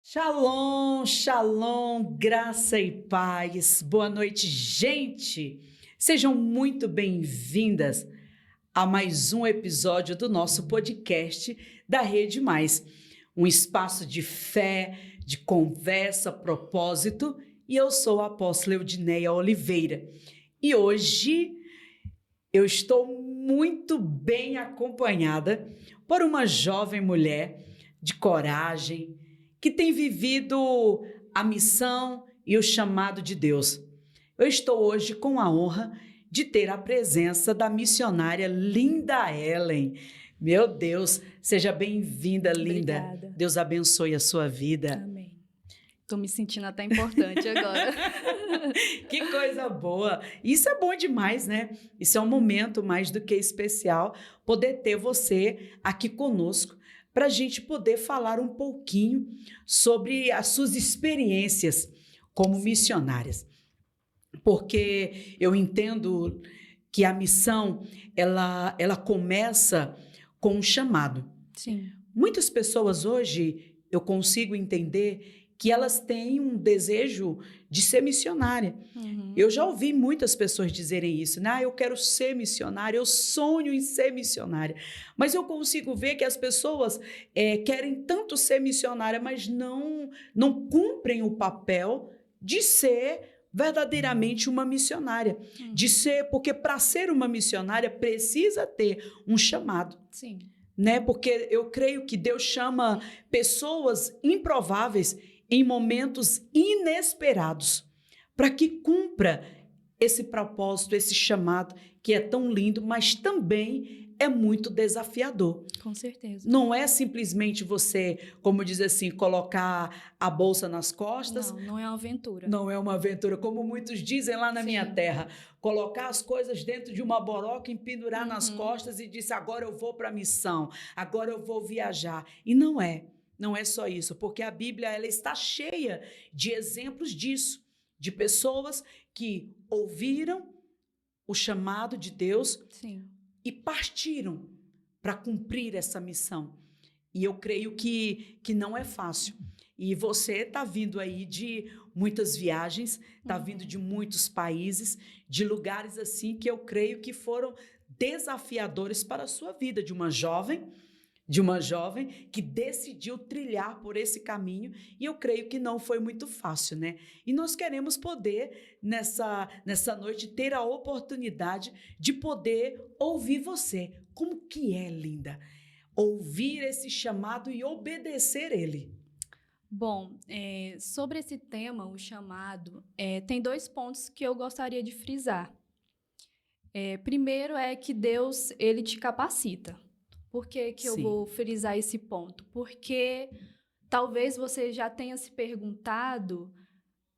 Shalom, shalom, graça e paz. Boa noite, gente. Sejam muito bem-vindas a mais um episódio do nosso podcast da Rede Mais. Um espaço de fé, de conversa, propósito. E eu sou a apóstola Eudineia Oliveira. E hoje eu estou muito bem acompanhada por uma jovem mulher de coragem, que tem vivido a missão e o chamado de Deus. Eu estou hoje com a honra de ter a presença da missionária Linda Ellen. Meu Deus, seja bem-vinda, Linda. Obrigada. Deus abençoe a sua vida. Amém. Estou me sentindo até importante agora. Que coisa boa! Isso é bom demais, né? Isso é um momento mais do que especial, poder ter você aqui conosco, para a gente poder falar um pouquinho sobre as suas experiências como missionárias. Porque eu entendo que a missão, ela começa com um chamado. Sim. Muitas pessoas hoje, eu consigo entender que elas têm um desejo de ser missionária. Eu já ouvi muitas pessoas dizerem isso, né? Eu quero ser missionária, eu sonho em ser missionária. Mas eu consigo ver que as pessoas querem tanto ser missionária, mas não cumprem o papel de ser verdadeiramente uma missionária. De ser, porque para ser uma missionária precisa ter um chamado. Sim. Né? Porque eu creio que Deus chama pessoas improváveis em momentos inesperados, para que cumpra esse propósito, esse chamado que é tão lindo, mas também é muito desafiador. Com certeza. Não é simplesmente você, como diz assim, colocar a bolsa nas costas. Não é uma aventura. Não é uma aventura, como muitos dizem lá na minha terra. Colocar as coisas dentro de uma boroca, empendurar nas costas e dizer, agora eu vou para a missão, agora eu vou viajar. E não é. Não é só isso, porque a Bíblia ela está cheia de exemplos disso, de pessoas que ouviram o chamado de Deus. Sim. E partiram para cumprir essa missão. E eu creio que não é fácil. E você está vindo aí de muitas viagens, está vindo de muitos países, de lugares assim que eu creio que foram desafiadores para a sua vida, de uma jovem que decidiu trilhar por esse caminho, e eu creio que não foi muito fácil, né? E nós queremos poder, nessa noite, ter a oportunidade de poder ouvir você. Como que é, Linda? Ouvir esse chamado e obedecer ele. Bom, sobre esse tema, o chamado, tem 2 pontos que eu gostaria de frisar. Primeiro é que Deus, ele te capacita. Por que eu Sim. vou frisar esse ponto? Porque talvez você já tenha se perguntado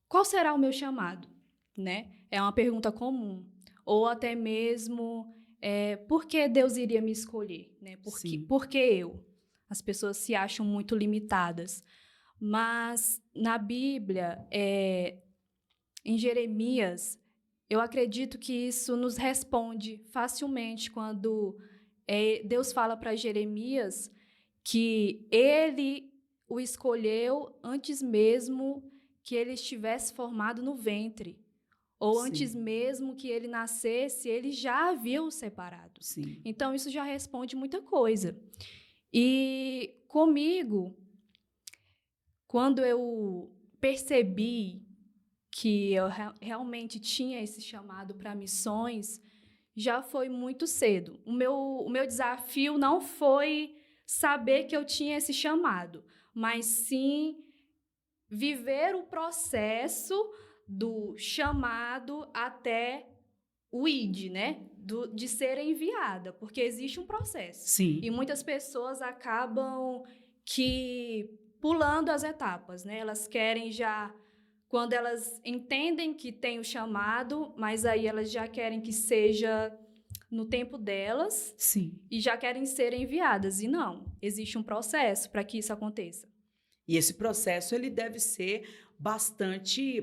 qual será o meu chamado, né? É uma pergunta comum. Ou até mesmo, por que Deus iria me escolher? Né? Por que eu? As pessoas se acham muito limitadas. Mas na Bíblia, em Jeremias, eu acredito que isso nos responde facilmente quando Deus fala para Jeremias que ele o escolheu antes mesmo que ele estivesse formado no ventre. Ou Sim. antes mesmo que ele nascesse, ele já havia o separado. Sim. Então, isso já responde muita coisa. E comigo, quando eu percebi que eu realmente tinha esse chamado para missões, já foi muito cedo. O meu desafio não foi saber que eu tinha esse chamado, mas sim viver o processo do chamado até o ID, né? De ser enviada, porque existe um processo. Sim. E muitas pessoas acabam pulando as etapas, né? Elas querem já, quando elas entendem que tem o chamado, mas aí elas já querem que seja no tempo delas. Sim. E já querem ser enviadas. E não, existe um processo para que isso aconteça. E esse processo ele deve ser bastante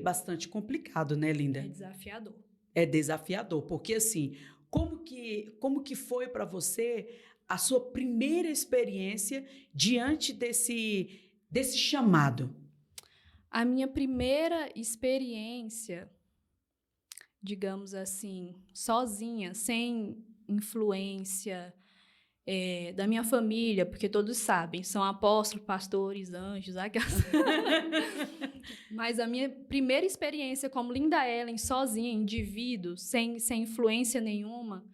complicado, né, Linda? É desafiador. É desafiador, porque assim, como que foi para você a sua primeira experiência diante desse chamado? A minha primeira experiência, digamos assim, sozinha, sem influência da minha família, porque todos sabem, são apóstolos, pastores, anjos, aquelas... Mas a minha primeira experiência como Linda Ellen, sozinha, indivíduo, sem influência nenhuma,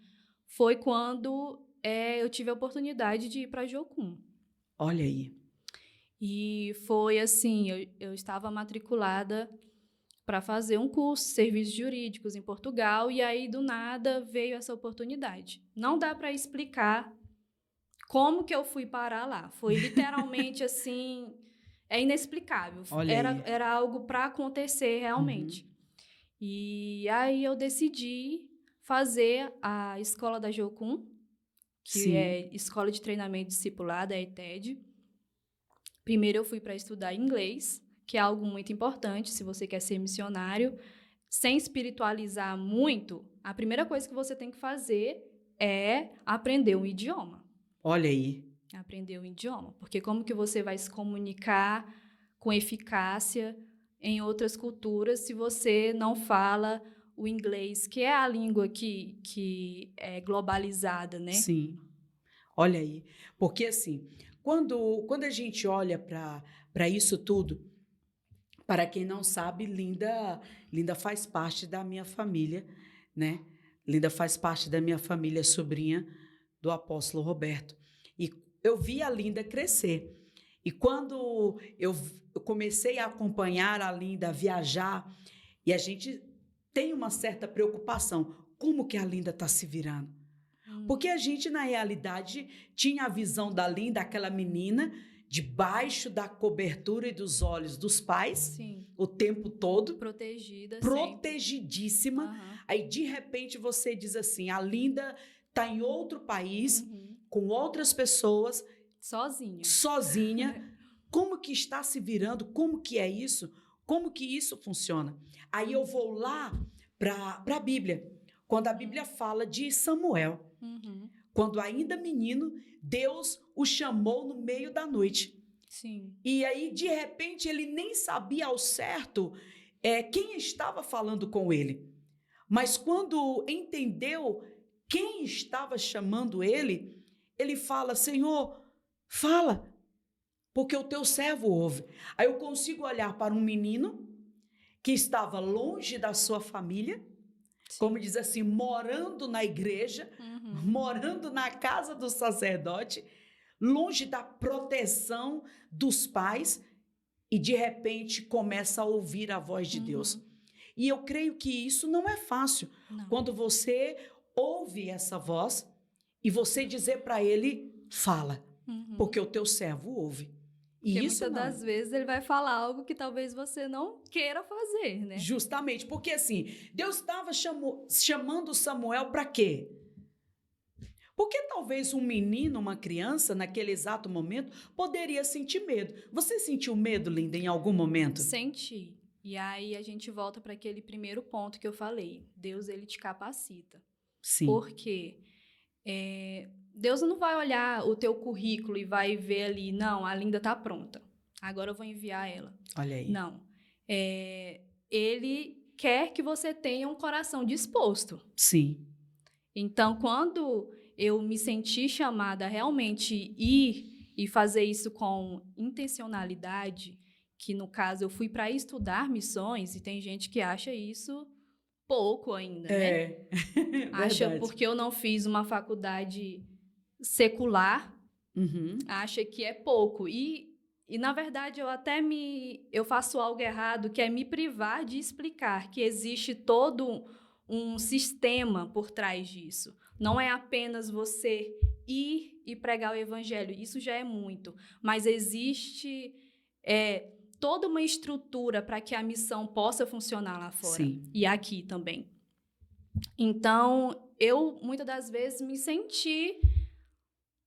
foi quando eu tive a oportunidade de ir para Jocum. Olha aí. E foi assim, eu estava matriculada para fazer um curso de serviços jurídicos em Portugal, e aí, do nada, veio essa oportunidade. Não dá para explicar como que eu fui parar lá. Foi literalmente assim, é inexplicável. Era algo para acontecer realmente. E aí eu decidi fazer a escola da Jocum, que é Escola de Treinamento Discipulado, é a ETED. Primeiro eu fui para estudar inglês, que é algo muito importante se você quer ser missionário. Sem espiritualizar muito, a primeira coisa que você tem que fazer é aprender um idioma. Olha aí. Aprender um idioma. Porque como que você vai se comunicar com eficácia em outras culturas se você não fala o inglês, que é a língua que é globalizada, né? Sim. Olha aí. Porque, assim, quando a gente olha para isso tudo, para quem não sabe, Linda faz parte da minha família, né? Linda faz parte da minha família, sobrinha do apóstolo Roberto. E eu vi a Linda crescer. E quando eu comecei a acompanhar a Linda, a viajar, e a gente tem uma certa preocupação, como que a Linda está se virando? Porque a gente, na realidade, tinha a visão da Linda, aquela menina, debaixo da cobertura e dos olhos dos pais, Sim. O tempo todo. Protegidíssima. Uhum. Aí, de repente, você diz assim, a Linda está em outro país, com outras pessoas. Sozinha. Como que está se virando? Como que é isso? Como que isso funciona? Aí eu vou lá para a Bíblia, quando a Bíblia fala de Samuel. Quando ainda menino, Deus o chamou no meio da noite. Sim. E aí, de repente, ele nem sabia ao certo quem estava falando com ele. Mas quando entendeu quem estava chamando ele, ele fala, Senhor, fala, porque o teu servo ouve. Aí eu consigo olhar para um menino que estava longe da sua família, como diz assim, morando na igreja, morando na casa do sacerdote, longe da proteção dos pais, e de repente começa a ouvir a voz de Deus. E eu creio que isso não é fácil. Não. Quando você ouve essa voz e você dizer para ele, fala, porque o teu servo ouve. Porque muitas das vezes ele vai falar algo que talvez você não queira fazer, né? Justamente, porque assim, Deus estava chamando Samuel para quê? Porque talvez um menino, uma criança, naquele exato momento, poderia sentir medo. Você sentiu medo, Linda, em algum momento? Senti. E aí a gente volta para aquele primeiro ponto que eu falei. Deus, ele te capacita. Sim. Porque Deus não vai olhar o teu currículo e vai ver ali, não, a Linda está pronta. Agora eu vou enviar ela. Olha aí. Não. Ele quer que você tenha um coração disposto. Sim. Então, quando eu me senti chamada a realmente ir e fazer isso com intencionalidade, que no caso eu fui para estudar missões, e tem gente que acha isso pouco ainda, né? Acha porque eu não fiz uma faculdade secular, acha que é pouco. E na verdade, eu faço algo errado, que é me privar de explicar que existe todo um sistema por trás disso. Não é apenas você ir e pregar o evangelho, isso já é muito. Mas existe toda uma estrutura para que a missão possa funcionar lá fora. Sim. E aqui também. Então, eu, muitas das vezes, me senti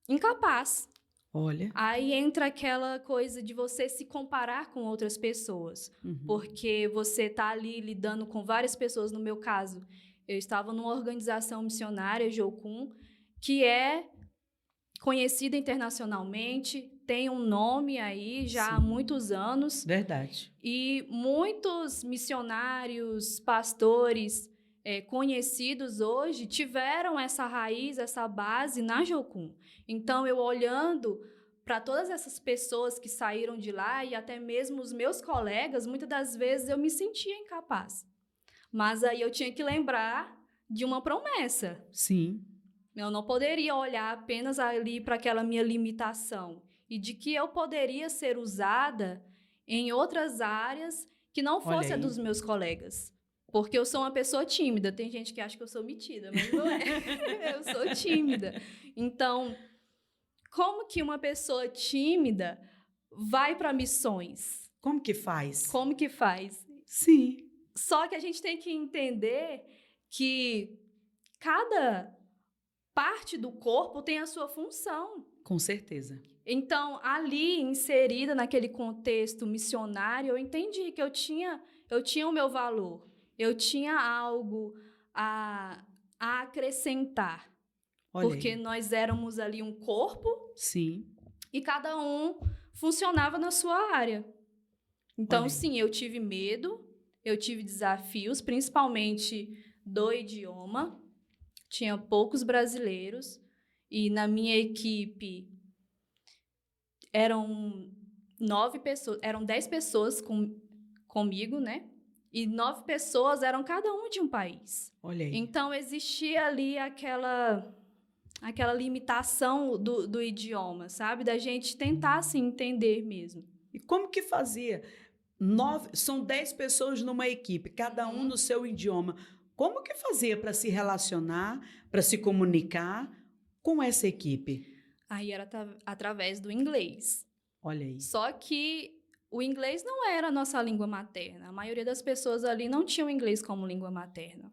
incapaz. Olha. Aí entra aquela coisa de você se comparar com outras pessoas. Porque você está ali lidando com várias pessoas. No meu caso, eu estava numa organização missionária, Jocum, que é conhecida internacionalmente, tem um nome aí já há Sim. muitos anos. Verdade. E muitos missionários, pastores conhecidos hoje tiveram essa raiz, essa base na Jocum. Então, eu olhando para todas essas pessoas que saíram de lá e até mesmo os meus colegas, muitas das vezes eu me sentia incapaz. Mas aí eu tinha que lembrar de uma promessa. Sim. Eu não poderia olhar apenas ali para aquela minha limitação e de que eu poderia ser usada em outras áreas que não fosse a dos meus colegas. Porque eu sou uma pessoa tímida. Tem gente que acha que eu sou metida, mas não é. Eu sou tímida. Então, como que uma pessoa tímida vai para missões? Como que faz? Como que faz? Sim. Só que a gente tem que entender que cada parte do corpo tem a sua função. Com certeza. Então, ali, inserida naquele contexto missionário, eu entendi que eu tinha o meu valor. Eu tinha algo a acrescentar. Olha porque aí. nós éramos ali um corpo. Sim. E cada um funcionava na sua área. Então, Olha aí. sim, eu tive medo, eu tive desafios, principalmente do idioma. Tinha poucos brasileiros. E na minha equipe eram 9 pessoas, eram 10 pessoas comigo, né? E 9 pessoas eram cada um de um país. Olha aí. Então, existia ali aquela limitação do idioma, sabe? Da gente tentar se entender mesmo. E como que fazia? São 10 pessoas numa equipe, cada um no seu idioma. Como que fazia para se relacionar, para se comunicar com essa equipe? Aí era através do inglês. Olha aí. Só que o inglês não era a nossa língua materna. A maioria das pessoas ali não tinha o inglês como língua materna.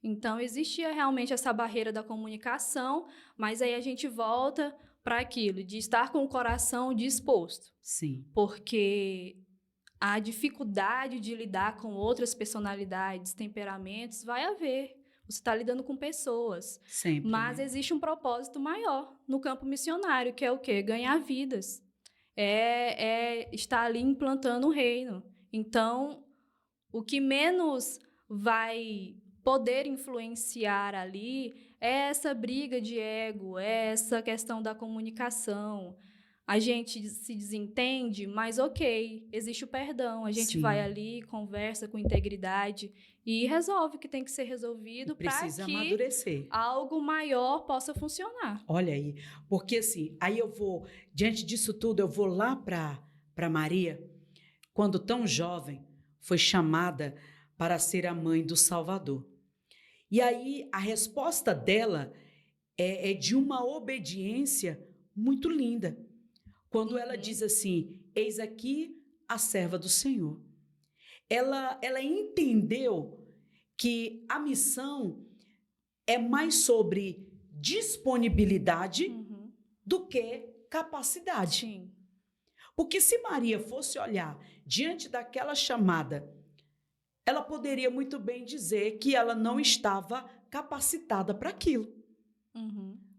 Então, existia realmente essa barreira da comunicação, mas aí a gente volta para aquilo, de estar com o coração disposto. Sim. Porque a dificuldade de lidar com outras personalidades, temperamentos, vai haver. Você está lidando com pessoas. Sempre. Mas existe um propósito maior no campo missionário, que é o quê? Ganhar vidas. É estar ali implantando o reino. Então, o que menos vai poder influenciar ali é essa briga de ego, é essa questão da comunicação. A gente se desentende, mas ok, existe o perdão. A gente vai ali, conversa com integridade e resolve o que tem que ser resolvido para que amadurecer. Algo maior possa funcionar. Olha aí, porque assim, aí eu vou, diante disso tudo, eu vou lá para Maria, quando tão jovem, foi chamada para ser a mãe do Salvador. E aí a resposta dela é de uma obediência muito linda. Quando ela diz assim, eis aqui a serva do Senhor. Ela entendeu que a missão é mais sobre disponibilidade do que capacidade. Sim. Porque se Maria fosse olhar diante daquela chamada, ela poderia muito bem dizer que ela não estava capacitada para aquilo.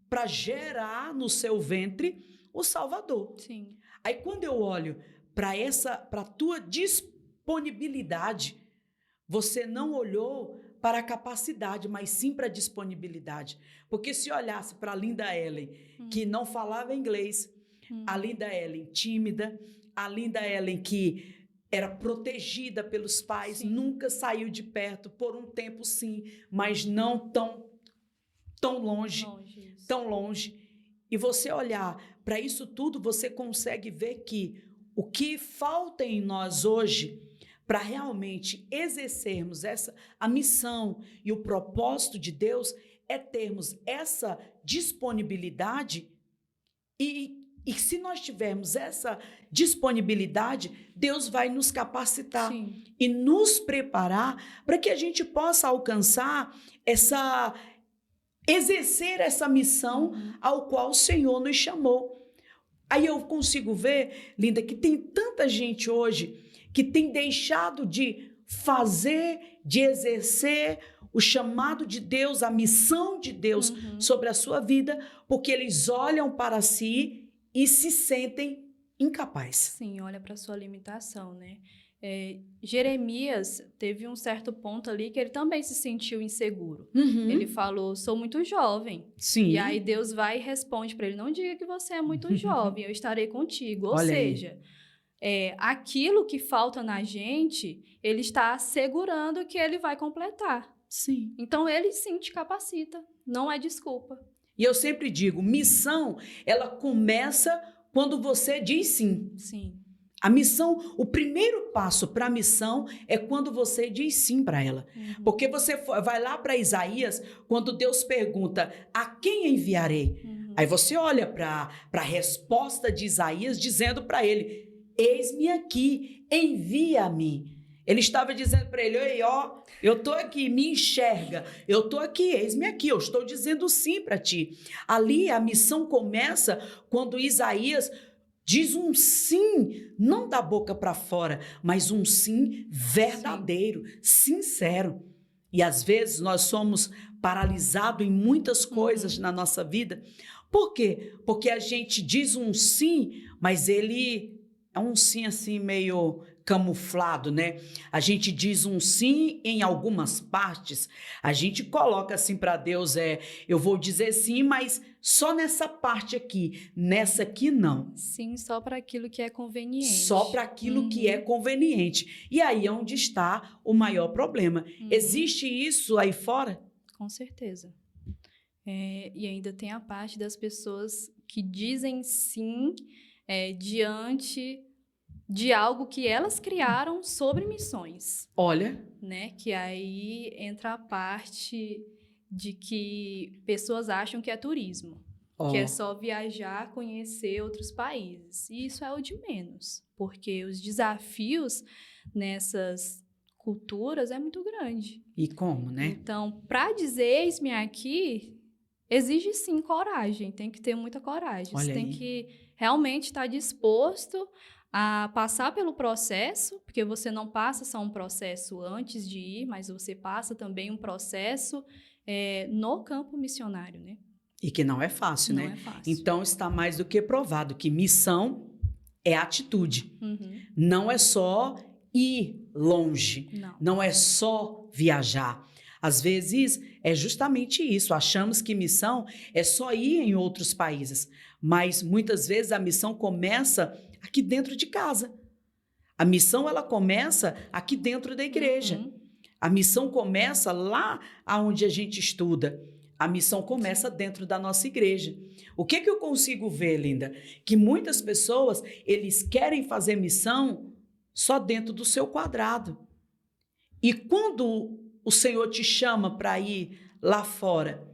Para gerar no seu ventre o Salvador. Sim. Aí quando eu olho para a tua disponibilidade, você não olhou para a capacidade, mas sim para a disponibilidade. Porque se olhasse para a Linda Ellen, que não falava inglês, a Linda Ellen tímida, a Linda Ellen que era protegida pelos pais, nunca saiu de perto, por um tempo sim, mas não tão longe. Tão longe. E você olhar para isso tudo, você consegue ver que o que falta em nós hoje para realmente exercermos a missão e o propósito de Deus é termos essa disponibilidade e se nós tivermos essa disponibilidade, Deus vai nos capacitar e nos preparar para que a gente possa alcançar exercer essa missão ao qual o Senhor nos chamou. Aí eu consigo ver, Linda, que tem tanta gente hoje que tem deixado de fazer, de exercer o chamado de Deus, a missão de Deus sobre a sua vida, porque eles olham para si e se sentem incapazes. Sim, olha para sua limitação, né? Jeremias teve um certo ponto ali que ele também se sentiu inseguro. Uhum. Ele falou, sou muito jovem. Sim. E aí Deus vai e responde para ele, não diga que você é muito jovem, eu estarei contigo. Ou Olha aí. seja, aquilo que falta na gente, ele está assegurando que ele vai completar. Sim. Então, ele sim te capacita, não é desculpa. E eu sempre digo, missão, ela começa quando você diz sim. Sim. A missão, o primeiro passo para a missão é quando você diz sim para ela. Uhum. Porque você vai lá para Isaías, quando Deus pergunta, a quem enviarei? Uhum. Aí você olha para a resposta de Isaías dizendo para ele, eis-me aqui, envia-me. Ele estava dizendo para ele, ei, ó, eu estou aqui, me enxerga, eu estou aqui, eis-me aqui, eu estou dizendo sim para ti. Ali a missão começa quando Isaías diz um sim, não da boca para fora, mas um sim verdadeiro, sincero. E às vezes nós somos paralisados em muitas coisas na nossa vida. Por quê? Porque a gente diz um sim, mas ele é um sim assim meio camuflado, né? A gente diz um sim em algumas partes, a gente coloca assim para Deus, eu vou dizer sim, mas só nessa parte aqui, nessa aqui não. Sim, só para aquilo que é conveniente. Só para aquilo que é conveniente. E aí é onde está o maior problema. Existe isso aí fora? Com certeza. E ainda tem a parte das pessoas que dizem sim diante de algo que elas criaram sobre missões. Olha. Né? Que aí entra a parte de que pessoas acham que é turismo. Que é só viajar, conhecer outros países. E isso é o de menos. Porque os desafios nessas culturas é muito grande. E como, né? Então, para dizer eis-me aqui, exige sim coragem. Tem que ter muita coragem. Olha Você tem aí. que realmente estar disposto a passar pelo processo, porque você não passa só um processo antes de ir, mas você passa também um processo no campo missionário, né? E que não é fácil, Não né? é fácil. Então está mais do que provado que missão é atitude. Uhum. Não é só ir longe, não é só viajar. Às vezes é justamente isso, achamos que missão é só ir em outros países, mas muitas vezes a missão começa aqui dentro de casa. A missão ela começa aqui dentro da igreja. Uhum. A missão começa lá onde a gente estuda. A missão começa dentro da nossa igreja. O que eu consigo ver, Linda? Que muitas pessoas, eles querem fazer missão só dentro do seu quadrado. E quando o Senhor te chama para ir lá fora,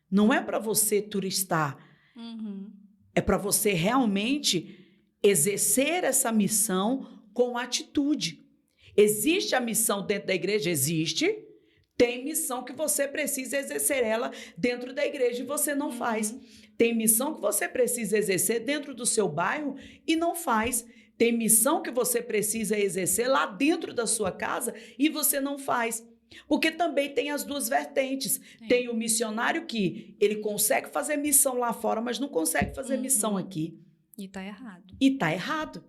não é para você turistar, é para você realmente exercer essa missão com atitude. Existe a missão dentro da igreja? Existe. Tem missão que você precisa exercer ela dentro da igreja e você não faz. Tem missão que você precisa exercer dentro do seu bairro e não faz. Tem missão que você precisa exercer lá dentro da sua casa e você não faz. Porque também tem as duas vertentes. Tem o missionário que ele consegue fazer missão lá fora, mas não consegue fazer missão aqui. E tá errado. E tá errado.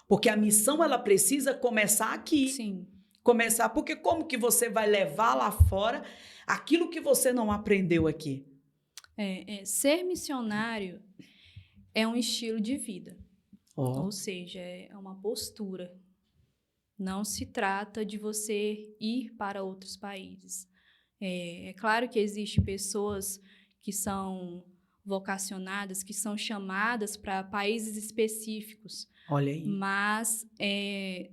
Porque a missão, ela precisa começar aqui. Sim. Começar, porque como que você vai levar lá fora aquilo que você não aprendeu aqui? Ser missionário é um estilo de vida. Ou seja, é uma postura. Não se trata de você ir para outros países. É claro que existem pessoas que são vocacionadas, que são chamadas para países específicos. Olha aí. Mas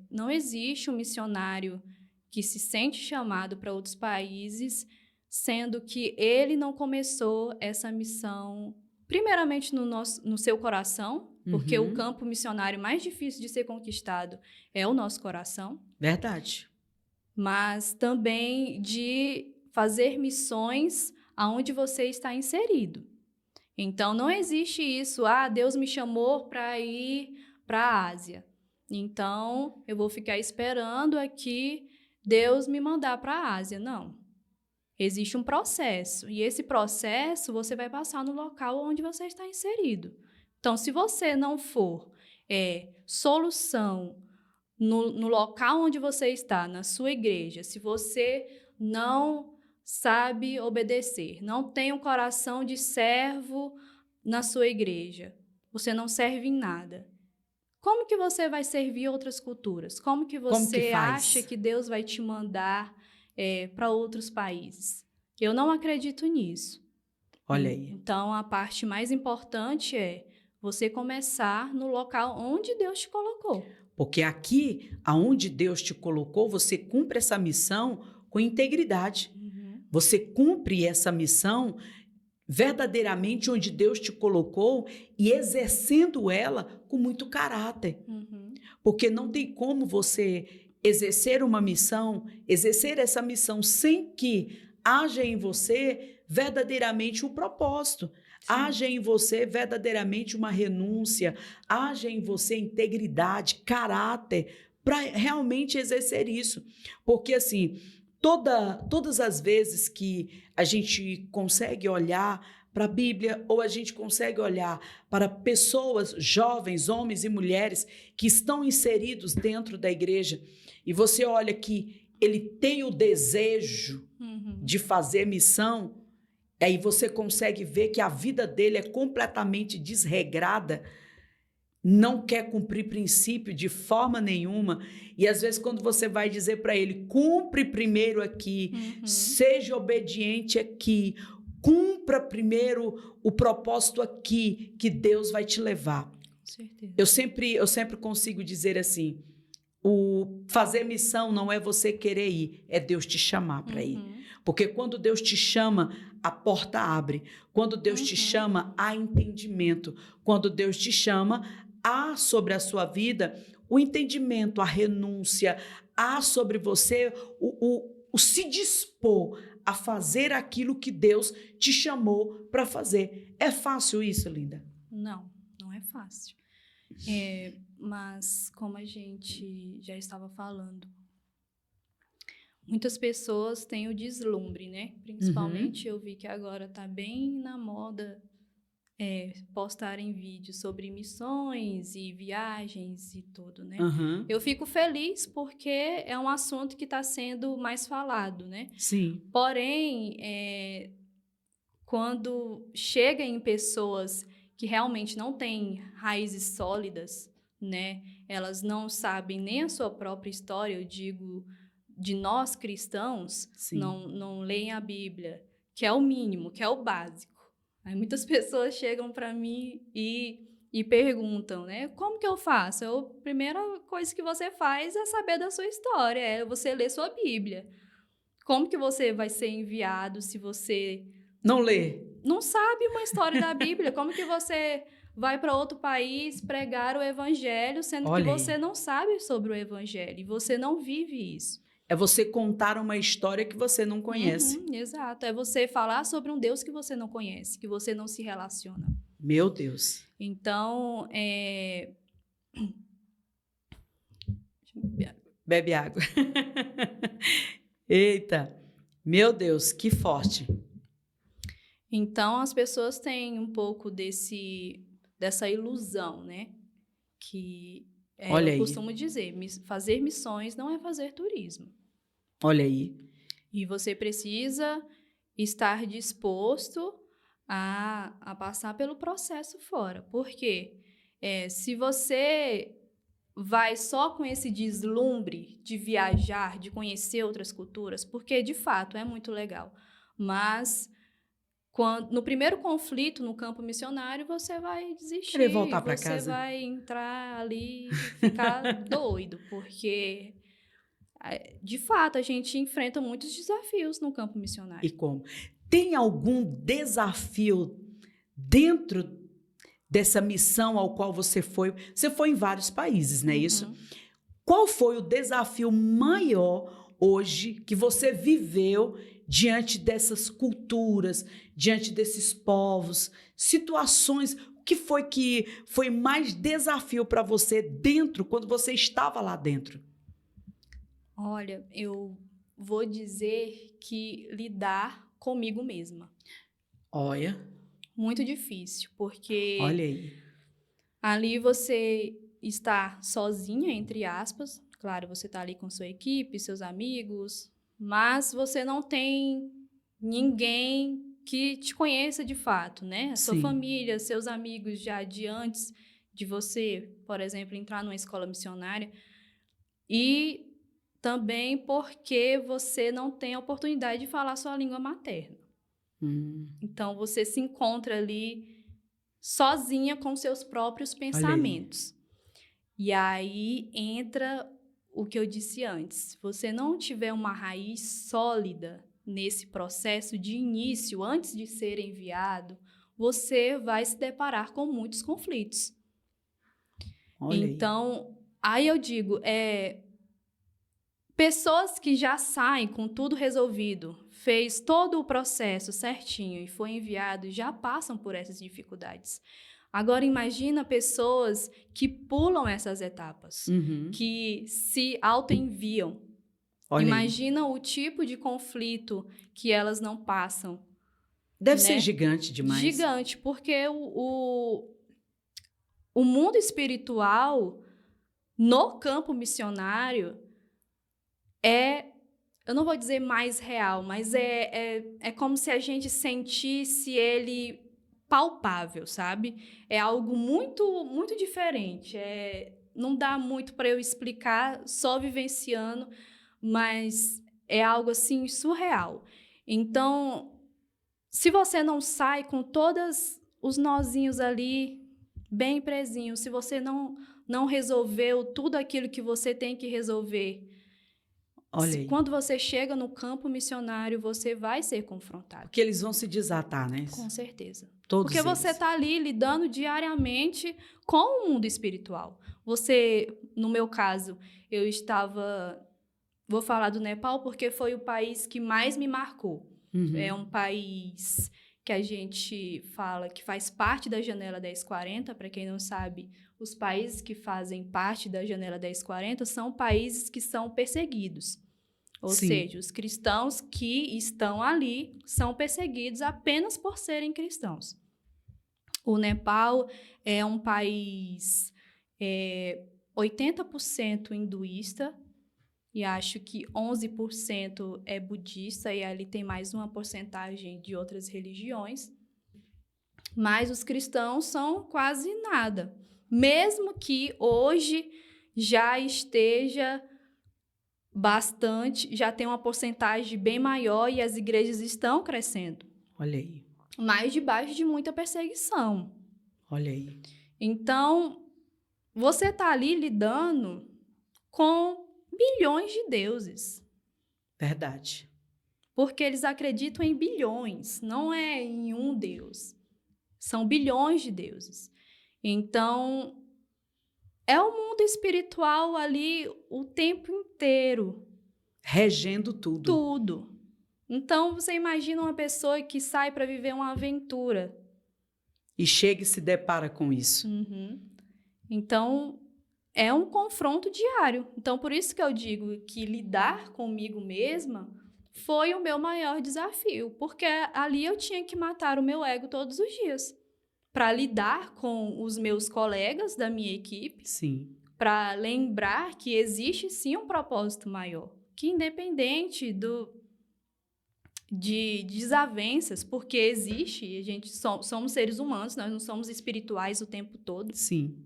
não existe um missionário que se sente chamado para outros países, sendo que ele não começou essa missão, primeiramente no seu coração, porque o campo missionário mais difícil de ser conquistado é o nosso coração. Verdade. Mas também de fazer missões aonde você está inserido. Então, não existe isso, Deus me chamou para ir para a Ásia. Então, eu vou ficar esperando aqui Deus me mandar para a Ásia. Não. Existe um processo. E esse processo você vai passar no local onde você está inserido. Então, se você não for solução no local onde você está, na sua igreja, se você não sabe obedecer, não tem um coração de servo na sua igreja, você não serve em nada. Como que você vai servir outras culturas? Como que você acha que Deus vai te mandar para outros países? Eu não acredito nisso. Olha aí. Então, a parte mais importante é você começar no local onde Deus te colocou. Porque aqui, aonde Deus te colocou, você cumpre essa missão com integridade. Você cumpre essa missão verdadeiramente onde Deus te colocou e exercendo ela com muito caráter. Porque não tem como você exercer uma missão, exercer essa missão sem que haja em você verdadeiramente um propósito. Sim. Haja em você verdadeiramente uma renúncia, haja em você integridade, caráter, para realmente exercer isso. Porque assim, todas as vezes que a gente consegue olhar para a Bíblia ou a gente consegue olhar para pessoas, jovens, homens e mulheres que estão inseridos dentro da igreja e você olha que ele tem o desejo de fazer missão, aí você consegue ver que a vida dele é completamente desregrada, não quer cumprir princípio de forma nenhuma. E às vezes quando você vai dizer para ele, cumpre primeiro aqui, seja obediente aqui, cumpra primeiro o propósito aqui, que Deus vai te levar. Com certeza. Eu sempre consigo dizer assim, o fazer missão não é você querer ir, é Deus te chamar para ir. Porque quando Deus te chama, a porta abre. Quando Deus te chama, há entendimento. Quando Deus te chama, há sobre a sua vida o entendimento, a renúncia, há sobre você o se dispor a fazer aquilo que Deus te chamou para fazer. É fácil isso, Linda? Não, não é fácil. Mas, como a gente já estava falando, muitas pessoas têm o deslumbre, né? Principalmente eu vi que agora está bem na moda postarem vídeos sobre missões e viagens e tudo, né? Eu fico feliz porque é um assunto que está sendo mais falado, né? Sim. Porém, quando chega em pessoas que realmente não têm raízes sólidas, né? Elas não sabem nem a sua própria história, eu digo, de nós cristãos, não leem a Bíblia, que é o mínimo, que é o básico. Aí muitas pessoas chegam para mim e perguntam, né? Como que eu faço? A primeira coisa que você faz é saber da sua história, é você ler sua Bíblia. Como que você vai ser enviado se você não lê? Não sabe uma história da Bíblia? Como que você vai para outro país pregar o evangelho, sendo que você não sabe sobre o evangelho e você não vive isso? É você contar uma história que você não conhece. Exato. É você falar sobre um Deus que você não conhece, que você não se relaciona. Meu Deus. Então, Bebe água. Eita, meu Deus, que forte. Então, as pessoas têm um pouco dessa ilusão, né? Que eu costumo dizer, fazer missões não é fazer turismo. Olha aí. E você precisa estar disposto a passar pelo processo fora. Por quê? Se você vai só com esse deslumbre de viajar, de conhecer outras culturas, porque, de fato, é muito legal. Mas, no primeiro conflito no campo missionário, você vai desistir. Querer voltar para casa. Você vai entrar ali e ficar doido, porque... De fato, a gente enfrenta muitos desafios no campo missionário. E como? Tem algum desafio dentro dessa missão ao qual você foi? Você foi em vários países, não é isso? Qual foi o desafio maior hoje que você viveu diante dessas culturas, diante desses povos, situações? O que foi mais desafio para você dentro, quando você estava lá dentro? Olha, eu vou dizer que lidar comigo mesma. Olha. Muito difícil, porque... Olha aí. Ali você está sozinha, entre aspas. Claro, você está ali com sua equipe, seus amigos, mas você não tem ninguém que te conheça de fato, né? A sua Sim. família, seus amigos já de antes de você, por exemplo, entrar numa escola missionária. E também porque você não tem a oportunidade de falar sua língua materna. Então, você se encontra ali sozinha com seus próprios pensamentos. E aí entra o que eu disse antes. Se você não tiver uma raiz sólida nesse processo de início, antes de ser enviado, você vai se deparar com muitos conflitos. Então, aí eu digo, pessoas que já saem com tudo resolvido, fez todo o processo certinho e foi enviado, já passam por essas dificuldades. Agora, imagina pessoas que pulam essas etapas, que se auto-enviam. Imagina o tipo de conflito que elas não passam. Deve ser gigante demais. Gigante, porque o mundo espiritual, no campo missionário, eu não vou dizer mais real, mas é como se a gente sentisse ele palpável, sabe? É algo muito, muito diferente. Não dá muito para eu explicar só vivenciando, mas é algo assim surreal. Então, se você não sai com todos os nozinhos ali bem presinhos, se você não resolveu tudo aquilo que você tem que resolver, quando você chega no campo missionário, você vai ser confrontado. Porque eles vão se desatar, né? Com certeza. Todos Porque eles. você está ali lidando diariamente com o mundo espiritual. No meu caso, eu estava... Vou falar do Nepal porque foi o país que mais me marcou. É um país que a gente fala que faz parte da Janela 1040. Para quem não sabe, os países que fazem parte da Janela 1040 são países que são perseguidos. Ou seja, os cristãos que estão ali são perseguidos apenas por serem cristãos. O Nepal é um país 80% hinduísta, e acho que 11% é budista, e ali tem mais uma porcentagem de outras religiões. Mas os cristãos são quase nada. Mesmo que hoje já esteja bastante, já tem uma porcentagem bem maior e as igrejas estão crescendo. Olha aí. Mas debaixo de muita perseguição. Olha aí. Então, você está ali lidando com bilhões de deuses. Verdade. Porque eles acreditam em bilhões, não é em um Deus. São bilhões de deuses. Então, é o mundo espiritual ali o tempo inteiro. Regendo tudo. Tudo. Então, você imagina uma pessoa que sai para viver uma aventura. E chega e se depara com isso. Então, é um confronto diário. Então, por isso que eu digo que lidar comigo mesma foi o meu maior desafio. Porque ali eu tinha que matar o meu ego todos os dias. Para lidar com os meus colegas da minha equipe. Sim. Para lembrar que existe sim um propósito maior. Que independente de desavenças, porque existe, a gente somos seres humanos, nós não somos espirituais o tempo todo. Sim.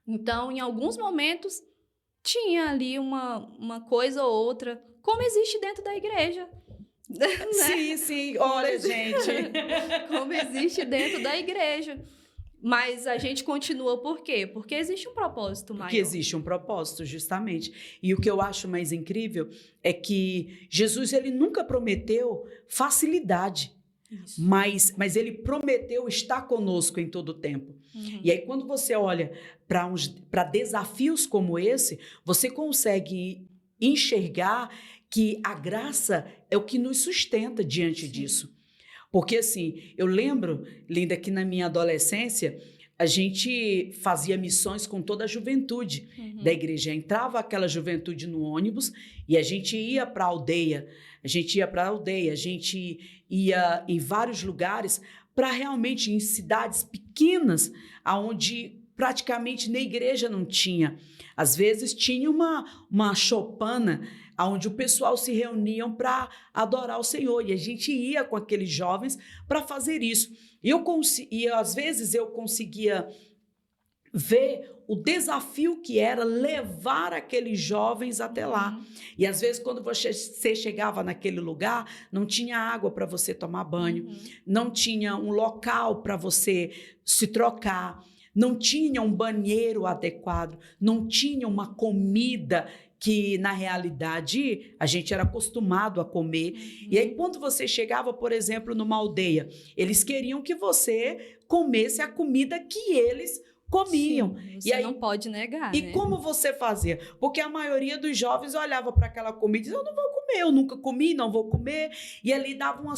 Então, em alguns momentos, tinha ali uma coisa ou outra, como existe dentro da igreja. Né? Sim. Olha, gente. Como existe dentro da igreja. Mas a gente continua por quê? Porque existe um propósito maior. Porque existe um propósito, justamente. E o que eu acho mais incrível é que Jesus, ele nunca prometeu facilidade. Isso. Mas ele prometeu estar conosco em todo o tempo. E aí, quando você olha para desafios como esse, você consegue enxergar que a graça é o que nos sustenta diante disso. Porque, assim, eu lembro, Linda, que na minha adolescência, a gente fazia missões com toda a juventude da igreja. Entrava aquela juventude no ônibus e a gente ia para a aldeia. A gente ia em vários lugares para realmente, em cidades pequenas, onde praticamente na igreja não tinha. Às vezes tinha uma choupana onde o pessoal se reuniam para adorar o Senhor, e a gente ia com aqueles jovens para fazer isso. E às vezes eu conseguia ver o desafio que era levar aqueles jovens até lá. E às vezes, quando você chegava naquele lugar, não tinha água para você tomar banho, não tinha um local para você se trocar, não tinha um banheiro adequado, não tinha uma comida que, na realidade, a gente era acostumado a comer. E aí, quando você chegava, por exemplo, numa aldeia, eles queriam que você comesse a comida que eles comiam. Sim, você não pode negar, E né? como você fazia? Porque a maioria dos jovens olhava para aquela comida e dizia, eu não vou comer, eu nunca comi, não vou comer. E ali dava um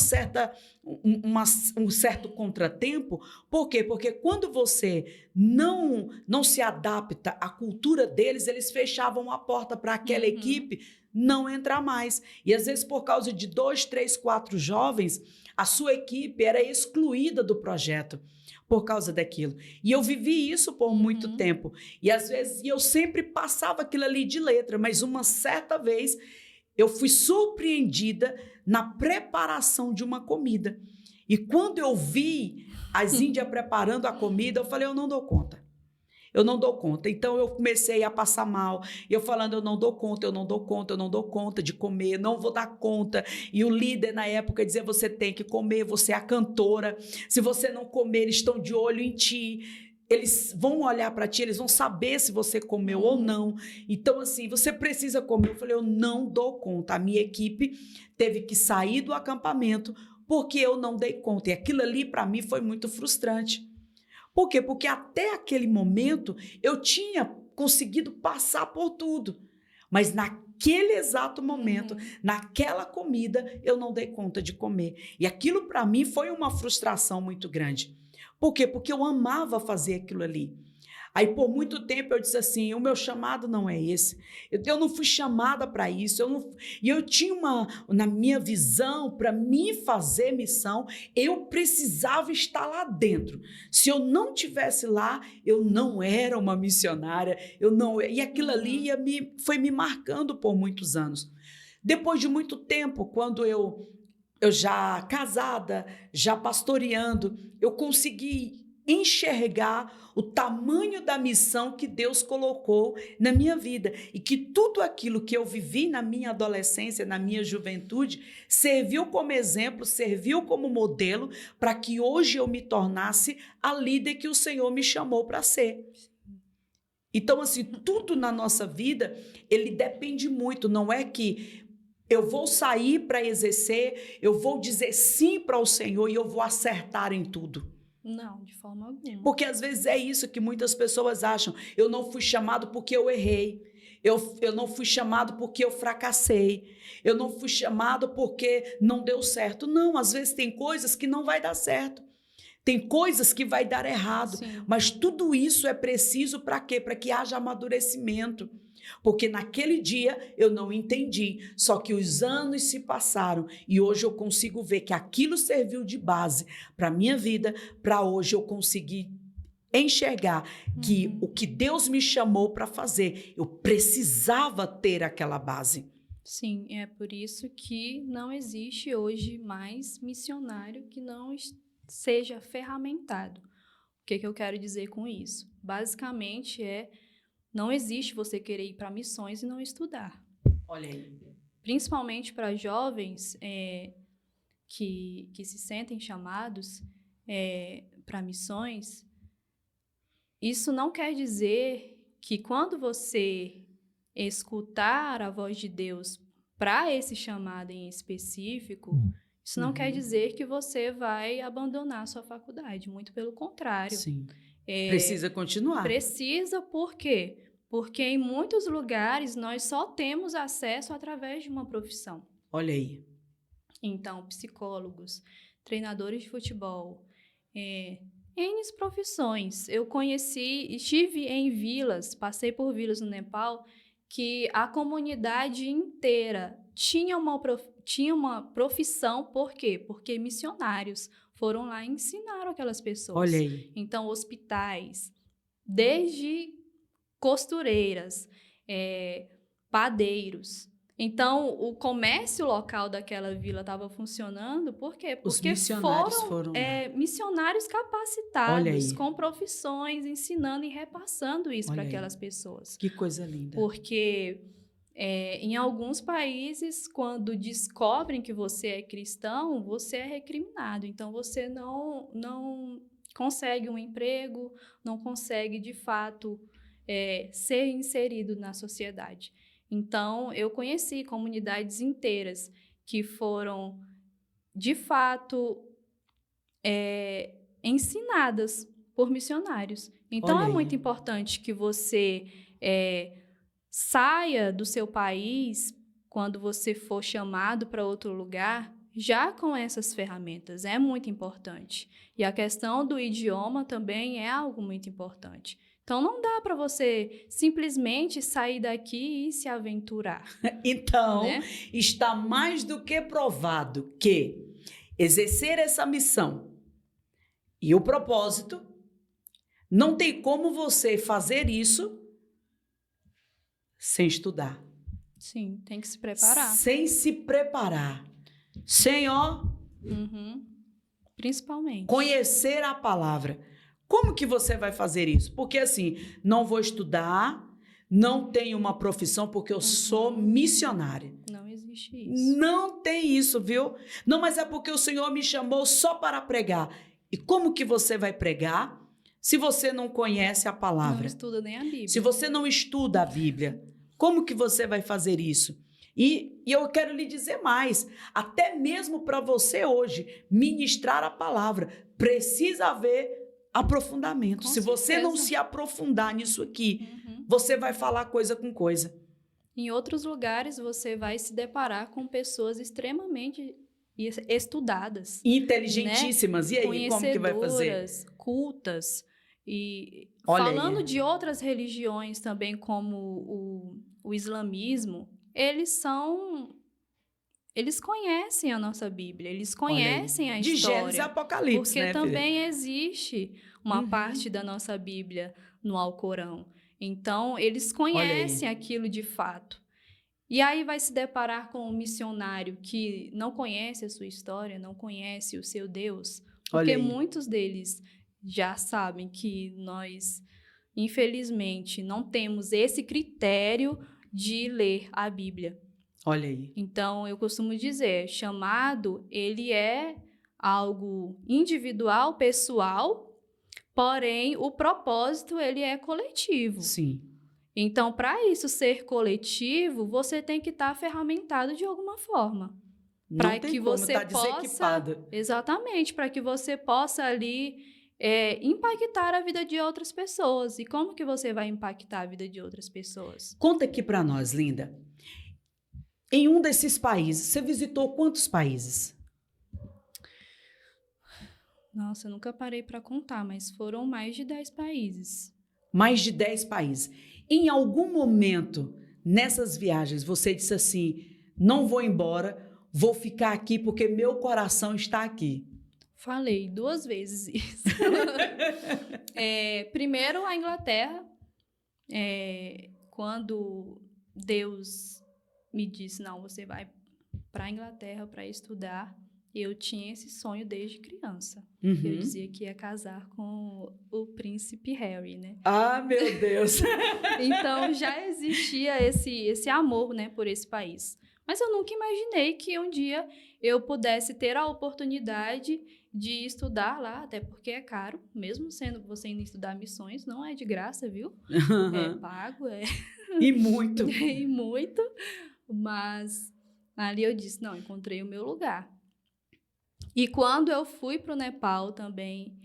certo contratempo. Por quê? Porque quando você não se adapta à cultura deles, eles fechavam a porta para aquela equipe não entrar mais. E às vezes, por causa de 2, 3, 4 jovens, a sua equipe era excluída do projeto por causa daquilo. E eu vivi isso por muito tempo. E às vezes eu sempre passava aquilo ali de letra, mas uma certa vez eu fui surpreendida na preparação de uma comida. E quando eu vi as índias preparando a comida, eu falei, eu não dou conta. Eu não dou conta. Então, eu comecei a passar mal. Eu falando, eu não dou conta, eu não dou conta, eu não dou conta de comer, não vou dar conta. E o líder, na época, dizia, você tem que comer, você é a cantora. Se você não comer, eles estão de olho em ti. Eles vão olhar para ti, eles vão saber se você comeu ou não. Então, assim, você precisa comer. Eu falei, eu não dou conta. A minha equipe teve que sair do acampamento porque eu não dei conta. E aquilo ali, para mim, foi muito frustrante. Por quê? Porque até aquele momento eu tinha conseguido passar por tudo, mas naquele exato momento, naquela comida, eu não dei conta de comer. E aquilo para mim foi uma frustração muito grande. Por quê? Porque eu amava fazer aquilo ali. Aí, por muito tempo, eu disse assim, o meu chamado não é esse. Eu não fui chamada para isso. E eu tinha na minha visão, para me fazer missão, eu precisava estar lá dentro. Se eu não estivesse lá, eu não era uma missionária. E aquilo ali foi me marcando por muitos anos. Depois de muito tempo, quando eu já casada, já pastoreando, eu consegui enxergar o tamanho da missão que Deus colocou na minha vida e que tudo aquilo que eu vivi na minha adolescência, na minha juventude, serviu como exemplo, serviu como modelo para que hoje eu me tornasse a líder que o Senhor me chamou para ser. Então, assim, tudo na nossa vida, ele depende muito, não é que eu vou sair para exercer, eu vou dizer sim para o Senhor e eu vou acertar em tudo. Não, de forma alguma. Porque às vezes é isso que muitas pessoas acham. Eu não fui chamado porque eu errei. Eu não fui chamado porque eu fracassei. Eu não fui chamado porque não deu certo. Não, às vezes tem coisas que não vai dar certo. Tem coisas que vai dar errado. Sim. Mas tudo isso é preciso para quê? Para que haja amadurecimento. Porque naquele dia eu não entendi, só que os anos se passaram e hoje eu consigo ver que aquilo serviu de base para a minha vida, para hoje eu conseguir enxergar que o que Deus me chamou para fazer, eu precisava ter aquela base. Sim, é por isso que não existe hoje mais missionário que não seja ferramentado. O que eu quero dizer com isso? Basicamente não existe você querer ir para missões e não estudar. Olha aí. Principalmente para jovens que se sentem chamados para missões, isso não quer dizer que quando você escutar a voz de Deus para esse chamado em específico, isso não quer dizer que você vai abandonar a sua faculdade, muito pelo contrário. Sim. Precisa continuar. Precisa, por quê? Porque em muitos lugares nós só temos acesso através de uma profissão. Olha aí. Então, psicólogos, treinadores de futebol, N profissões. Eu estive em vilas, passei por vilas no Nepal, que a comunidade inteira tinha uma profissão. Por quê? Porque missionários foram lá e ensinaram aquelas pessoas. Olha aí. Então, hospitais, desde costureiras, padeiros. Então, o comércio local daquela vila estava funcionando, por quê? Porque Os missionários foram lá. Missionários Olha capacitados, aí. com profissões, ensinando e repassando isso Olha para aí. aquelas pessoas. Que coisa linda. Porque em alguns países, quando descobrem que você é cristão, você é recriminado. Então, você não consegue um emprego, não consegue, de fato, ser inserido na sociedade. Então, eu conheci comunidades inteiras que foram, de fato, ensinadas por missionários. Então, Olha é aí. muito importante que você saia do seu país, quando você for chamado para outro lugar, já com essas ferramentas. É muito importante. E a questão do idioma também é algo muito importante. Então, não dá para você simplesmente sair daqui e se aventurar. Então, né? está mais do que provado que exercer essa missão e o propósito, não tem como você fazer isso sem estudar. Sim, tem que se preparar. Sem se preparar. Sem, Principalmente. conhecer a palavra. Como que você vai fazer isso? Porque assim, não vou estudar, não tenho uma profissão porque eu sou missionária. Não existe isso. Não tem isso, viu? Não, mas é porque o Senhor me chamou só para pregar. E como que você vai pregar se você não conhece a palavra? Não estuda nem a Bíblia. Se você não estuda a Bíblia, como que você vai fazer isso? E eu quero lhe dizer mais, até mesmo para você hoje ministrar a palavra, precisa haver aprofundamento. Se você não se aprofundar nisso aqui, você vai falar coisa com coisa. Em outros lugares, você vai se deparar com pessoas extremamente estudadas. Inteligentíssimas. Né? E aí, como que vai fazer? Cultas. E Olha falando aí. de outras religiões também, como o islamismo, eles conhecem a nossa Bíblia, eles conhecem a história. De Gênesis e Apocalipse, porque né, também existe uma parte da nossa Bíblia no Alcorão. Então, eles conhecem aquilo de fato. E aí vai se deparar com um missionário que não conhece a sua história, não conhece o seu Deus. Porque muitos deles já sabem que nós, infelizmente, não temos esse critério de ler a Bíblia. Olha aí. Então, eu costumo dizer, chamado, ele é algo individual, pessoal, porém, o propósito, ele é coletivo. Sim. Então, para isso ser coletivo, você tem que estar ferramentado de alguma forma. Não tem como estar desequipado. Exatamente, para que você possa ali impactar a vida de outras pessoas. E como que você vai impactar a vida de outras pessoas? Conta aqui para nós, Linda. Em um desses países, você visitou quantos países? Nossa, eu nunca parei para contar, mas foram mais de 10 países. Mais de 10 países. Em algum momento, nessas viagens, você disse assim, não vou embora, vou ficar aqui porque meu coração está aqui. Falei 2 vezes isso. Primeiro, a Inglaterra. Quando Deus me disse, não, você vai para a Inglaterra para estudar. Eu tinha esse sonho desde criança. Eu dizia que ia casar com o príncipe Harry, né? Ah, meu Deus! Então, já existia esse amor, né, por esse país. Mas eu nunca imaginei que um dia eu pudesse ter a oportunidade de estudar lá, até porque é caro, mesmo sendo você indo estudar missões, não é de graça, viu? É pago, E muito. E muito. Mas ali eu disse, não, encontrei o meu lugar. E quando eu fui para o Nepal também,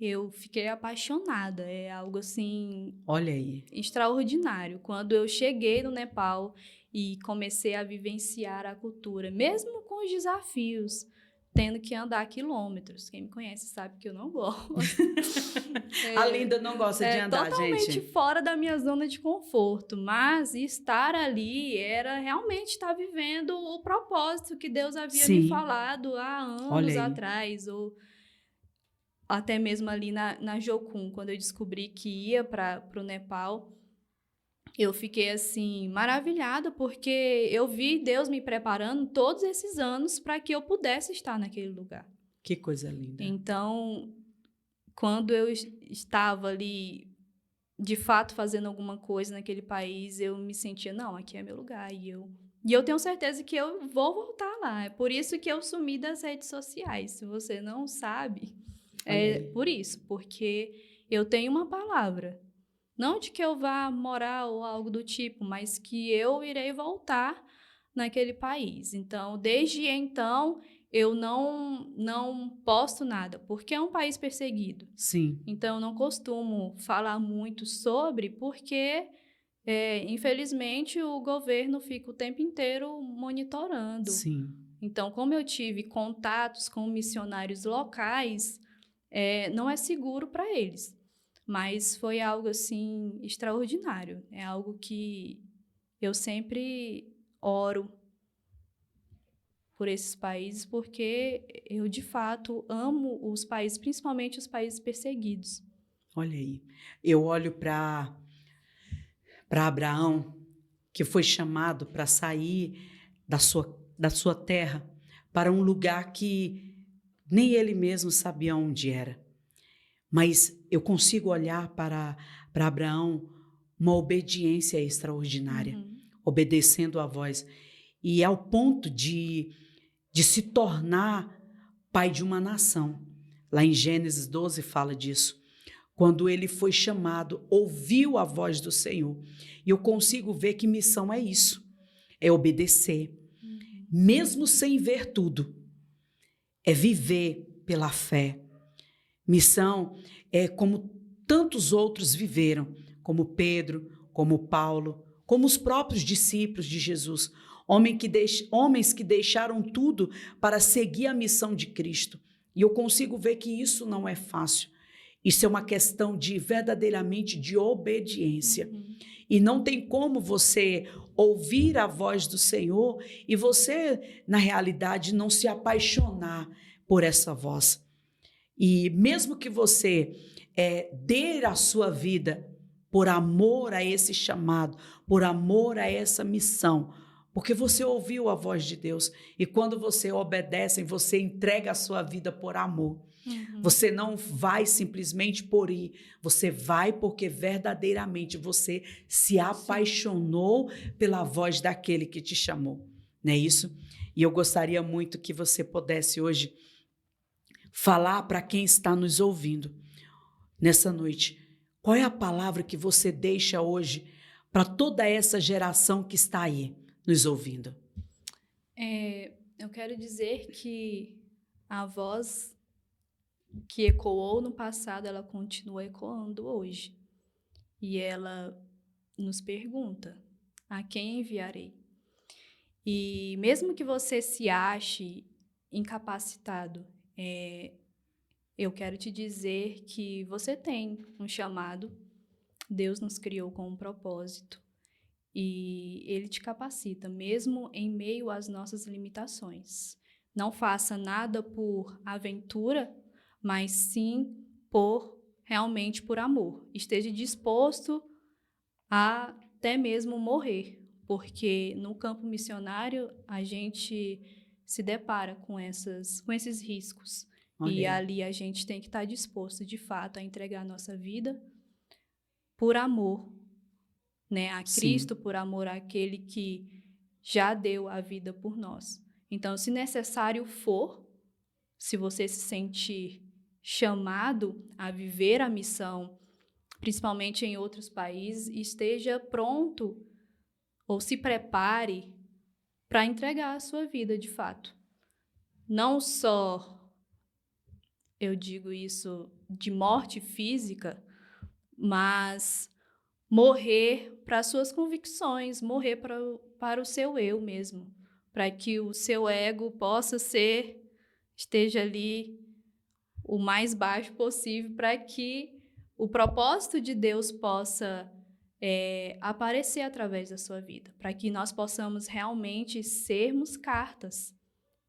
eu fiquei apaixonada. É algo assim... Olha aí. Extraordinário. Quando eu cheguei no Nepal e comecei a vivenciar a cultura, mesmo com os desafios, tendo que andar quilômetros. Quem me conhece sabe que eu não gosto. A Linda não gosta de andar, totalmente gente. Fora da minha zona de conforto. Mas estar ali era realmente estar vivendo o propósito que Deus havia me falado há anos atrás. Ou até mesmo ali na Jokun, quando eu descobri que ia para o Nepal, eu fiquei assim maravilhada, porque eu vi Deus me preparando todos esses anos para que eu pudesse estar naquele lugar. Que coisa linda. Então, quando eu estava ali, de fato, fazendo alguma coisa naquele país, eu me sentia, não, aqui é meu lugar. E eu tenho certeza que eu vou voltar lá. É por isso que eu sumi das redes sociais. Se você não sabe, é por isso. Porque eu tenho uma palavra. Não de que eu vá morar ou algo do tipo, mas que eu irei voltar naquele país. Então, desde então, eu não posto nada, porque é um país perseguido. Sim. Então, eu não costumo falar muito sobre, porque, infelizmente, o governo fica o tempo inteiro monitorando. Sim. Então, como eu tive contatos com missionários locais, não é seguro para eles. Mas foi algo, assim, extraordinário. É algo que eu sempre oro por esses países, porque eu, de fato, amo os países, principalmente os países perseguidos. Olha aí. Eu olho para Abraão, que foi chamado para sair da sua terra para um lugar que nem ele mesmo sabia onde era. Mas eu consigo olhar para Abraão uma obediência extraordinária, obedecendo à voz. E ao ponto de se tornar pai de uma nação. Lá em Gênesis 12 fala disso. Quando ele foi chamado, ouviu a voz do Senhor. E eu consigo ver que missão é isso. É obedecer. Mesmo sem ver tudo. É viver pela fé. Missão é como tantos outros viveram, como Pedro, como Paulo, como os próprios discípulos de Jesus, homens que deixaram tudo para seguir a missão de Cristo. E eu consigo ver que isso não é fácil. Isso é uma questão de verdadeiramente de obediência. E não tem como você ouvir a voz do Senhor e você, na realidade, não se apaixonar por essa voz. E mesmo que você dê a sua vida por amor a esse chamado, por amor a essa missão, porque você ouviu a voz de Deus. E quando você obedece, você entrega a sua vida por amor. Você não vai simplesmente por ir, você vai porque verdadeiramente você se apaixonou pela voz daquele que te chamou. Não é isso? E eu gostaria muito que você pudesse hoje falar para quem está nos ouvindo nessa noite. Qual é a palavra que você deixa hoje para toda essa geração que está aí nos ouvindo? Eu quero dizer que a voz que ecoou no passado, ela continua ecoando hoje. E ela nos pergunta: a quem enviarei? E mesmo que você se ache incapacitado, eu quero te dizer que você tem um chamado. Deus nos criou com um propósito e Ele te capacita, mesmo em meio às nossas limitações. Não faça nada por aventura, mas sim realmente por amor. Esteja disposto a até mesmo morrer, porque no campo missionário a gente se depara com esses riscos. E ali a gente tem que estar disposto, de fato, a entregar a nossa vida por amor, né, a Cristo, por amor àquele que já deu a vida por nós. Então, se necessário for, se você se sentir chamado a viver a missão, principalmente em outros países, esteja pronto ou se prepare para entregar a sua vida de fato. Não só, eu digo isso, de morte física, mas morrer para as suas convicções, morrer para o seu eu mesmo, para que o seu ego esteja ali o mais baixo possível, para que o propósito de Deus possa aparecer através da sua vida, para que nós possamos realmente sermos cartas,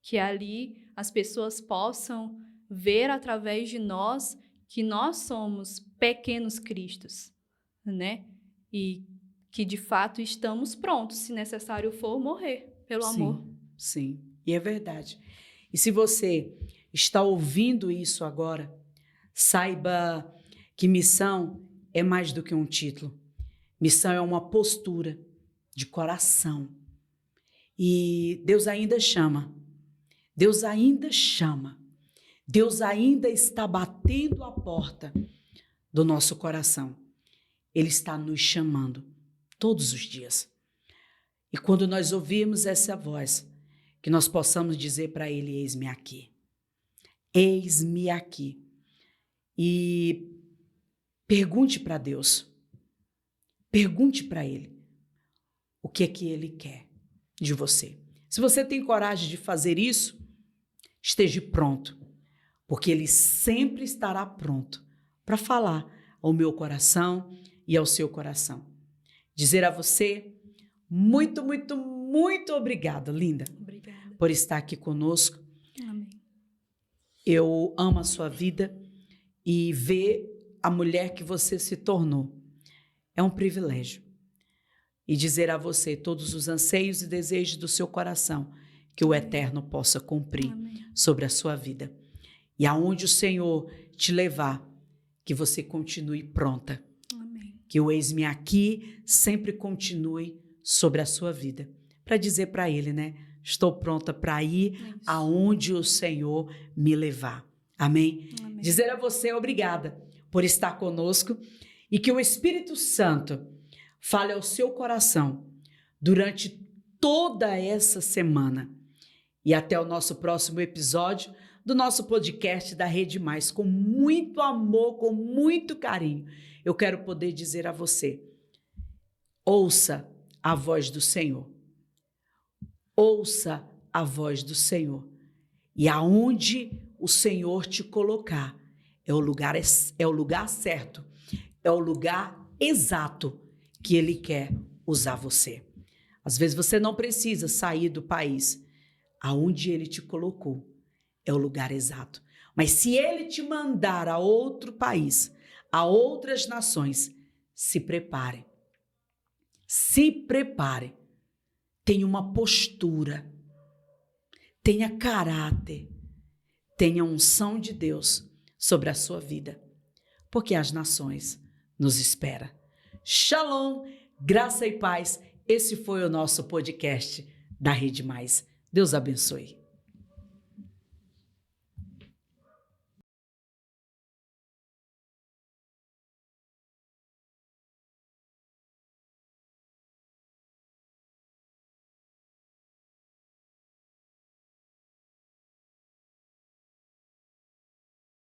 que ali as pessoas possam ver através de nós que nós somos pequenos cristos, né? E que, de fato, estamos prontos, se necessário for, morrer pelo amor. Sim, e é verdade. E se você está ouvindo isso agora, saiba que missão é mais do que um título. Missão é uma postura de coração. E Deus ainda chama. Deus ainda chama. Deus ainda está batendo a porta do nosso coração. Ele está nos chamando todos os dias. E quando nós ouvimos essa voz, que nós possamos dizer para Ele: eis-me aqui. Eis-me aqui. E pergunte para Deus. Pergunte para Ele o que é que Ele quer de você. Se você tem coragem de fazer isso, esteja pronto, porque Ele sempre estará pronto para falar ao meu coração e ao seu coração. Dizer a você: muito, muito, muito obrigado, linda. Obrigada. Por estar aqui conosco. Amém. Eu amo a sua vida e ver a mulher que você se tornou é um privilégio. E dizer a você todos os anseios e desejos do seu coração que o Eterno possa cumprir Amém. sobre a sua vida. E aonde o Senhor te levar, que você continue pronta. Amém. Que o eis-me aqui sempre continue sobre a sua vida. Para dizer para Ele, né? Estou pronta para ir Isso. aonde o Senhor me levar. Amém? Amém. Dizer a você obrigada por estar conosco e que o Espírito Santo fale ao seu coração durante toda essa semana. E até o nosso próximo episódio do nosso podcast da Rede Mais, com muito amor, com muito carinho. Eu quero poder dizer a você: ouça a voz do Senhor. Ouça a voz do Senhor. E aonde o Senhor te colocar, é o lugar certo, é o lugar exato que Ele quer usar você. Às vezes você não precisa sair do país. Aonde Ele te colocou é o lugar exato. Mas se Ele te mandar a outro país, a outras nações, se prepare. Se prepare. Tenha uma postura. Tenha caráter. Tenha unção de Deus sobre a sua vida. Porque as nações nos esperam. Shalom, graça e paz. Esse foi o nosso podcast da Rede Mais. Deus abençoe.